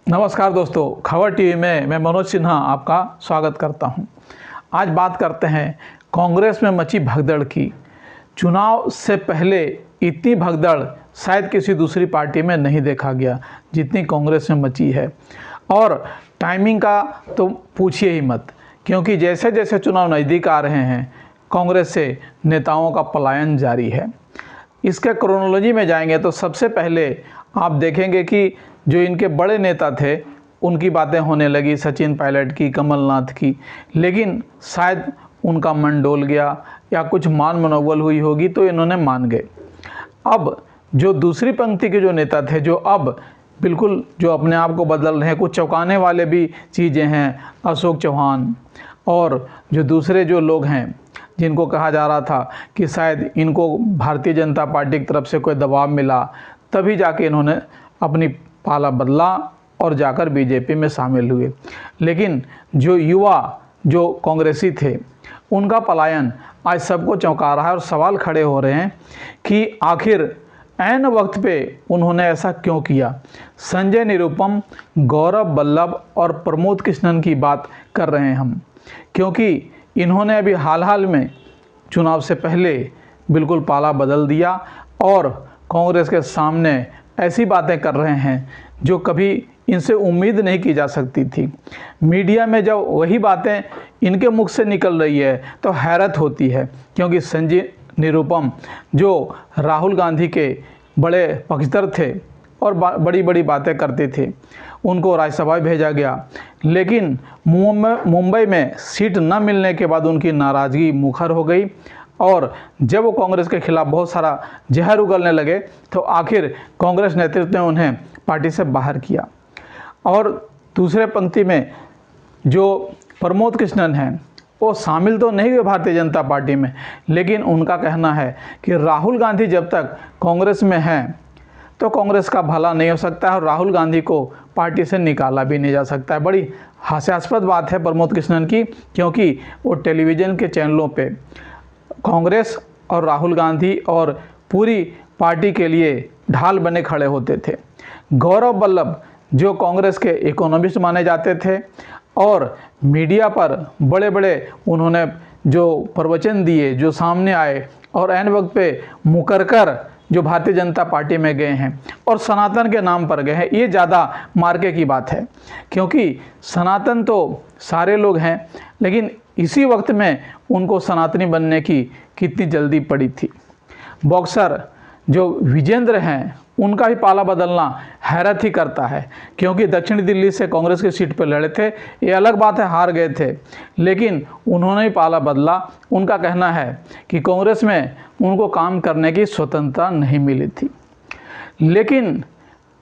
नमस्कार दोस्तों, खबर टीवी में मैं मनोज सिन्हा आपका स्वागत करता हूं। आज बात करते हैं कांग्रेस में मची भगदड़ की। चुनाव से पहले इतनी भगदड़ शायद किसी दूसरी पार्टी में नहीं देखा गया जितनी कांग्रेस में मची है। और टाइमिंग का तो पूछिए ही मत, क्योंकि जैसे जैसे चुनाव नज़दीक आ रहे हैं कांग्रेस से नेताओं का पलायन जारी है। इसके क्रोनोलॉजी में जाएंगे तो सबसे पहले आप देखेंगे कि जो इनके बड़े नेता थे उनकी बातें होने लगी, सचिन पायलट की, कमलनाथ की, लेकिन शायद उनका मन डोल गया या कुछ मान मनोबल हुई होगी तो इन्होंने मान गए। अब जो दूसरी पंक्ति के जो नेता थे, जो अब बिल्कुल जो अपने आप को बदल रहे हैं, कुछ चौंकाने वाले भी चीज़ें हैं, अशोक चौहान और जो दूसरे जो लोग हैं जिनको कहा जा रहा था कि शायद इनको भारतीय जनता पार्टी की तरफ से कोई दबाव मिला, तभी जाके इन्होंने अपनी पाला बदला और जाकर बीजेपी में शामिल हुए। लेकिन जो युवा जो कांग्रेसी थे उनका पलायन आज सबको चौंका रहा है और सवाल खड़े हो रहे हैं कि आखिर ऐन वक्त पे उन्होंने ऐसा क्यों किया। संजय निरुपम, गौरव वल्लभ और प्रमोद कृष्णन की बात कर रहे हैं हम, क्योंकि इन्होंने अभी हाल में चुनाव से पहले बिल्कुल पाला बदल दिया और कांग्रेस के सामने ऐसी बातें कर रहे हैं जो कभी इनसे उम्मीद नहीं की जा सकती थी। मीडिया में जब वही बातें इनके मुख से निकल रही है तो हैरत होती है, क्योंकि संजय निरुपम जो राहुल गांधी के बड़े पक्षधर थे और बड़ी बड़ी बातें करते थे, उनको राज्यसभा भेजा गया, लेकिन मुंबई में सीट न मिलने के बाद उनकी नाराज़गी मुखर हो गई और जब वो कांग्रेस के खिलाफ बहुत सारा जहर उगलने लगे तो आखिर कांग्रेस नेतृत्व ने उन्हें पार्टी से बाहर किया। और दूसरे पंक्ति में जो प्रमोद कृष्णन हैं वो शामिल तो नहीं हुए भारतीय जनता पार्टी में, लेकिन उनका कहना है कि राहुल गांधी जब तक कांग्रेस में हैं तो कांग्रेस का भला नहीं हो सकता है और राहुल गांधी को पार्टी से निकाला भी नहीं जा सकता है। बड़ी हास्यास्पद बात है प्रमोद कृष्णन की, क्योंकि वो टेलीविज़न के चैनलों पे कांग्रेस और राहुल गांधी और पूरी पार्टी के लिए ढाल बने खड़े होते थे। गौरव वल्लभ जो कांग्रेस के इकोनॉमिस्ट माने जाते थे और मीडिया पर बड़े बड़े उन्होंने जो प्रवचन दिए, जो सामने आए और ऐन वक्त पे मुकर कर जो भारतीय जनता पार्टी में गए हैं और सनातन के नाम पर गए हैं, ये ज़्यादा मार्के की बात है, क्योंकि सनातन तो सारे लोग हैं, लेकिन इसी वक्त में उनको सनातनी बनने की कितनी जल्दी पड़ी थी। बॉक्सर जो विजेंद्र हैं उनका भी पाला बदलना हैरत ही करता है, क्योंकि दक्षिणी दिल्ली से कांग्रेस की सीट पर लड़े थे, ये अलग बात है हार गए थे, लेकिन उन्होंने ही पाला बदला। उनका कहना है कि कांग्रेस में उनको काम करने की स्वतंत्रता नहीं मिली थी। लेकिन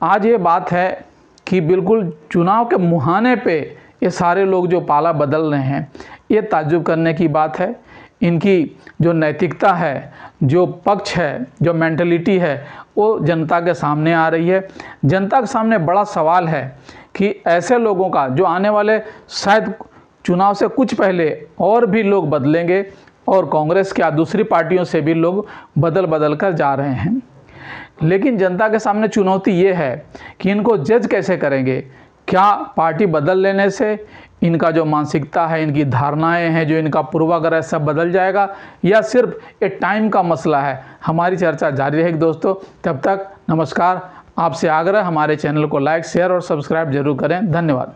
आज ये बात है कि बिल्कुल चुनाव के मुहाने पे ये सारे लोग जो पाला बदल रहे हैं, ये ताज्जुब करने की बात है। इनकी जो नैतिकता है, जो पक्ष है, जो मेंटलिटी है, वो जनता के सामने आ रही है। जनता के सामने बड़ा सवाल है कि ऐसे लोगों का जो आने वाले शायद चुनाव से कुछ पहले और भी लोग बदलेंगे और कांग्रेस क्या दूसरी पार्टियों से भी लोग बदल कर जा रहे हैं। लेकिन जनता के सामने चुनौती ये है कि इनको जज कैसे करेंगे। क्या पार्टी बदल लेने से इनका जो मानसिकता है, इनकी धारणाएं हैं, जो इनका पूर्वाग्रह सब बदल जाएगा, या सिर्फ एक टाइम का मसला है। हमारी चर्चा जारी रहेगी दोस्तों। तब तक नमस्कार। आपसे आग्रह, हमारे चैनल को लाइक, शेयर और सब्सक्राइब जरूर करें। धन्यवाद।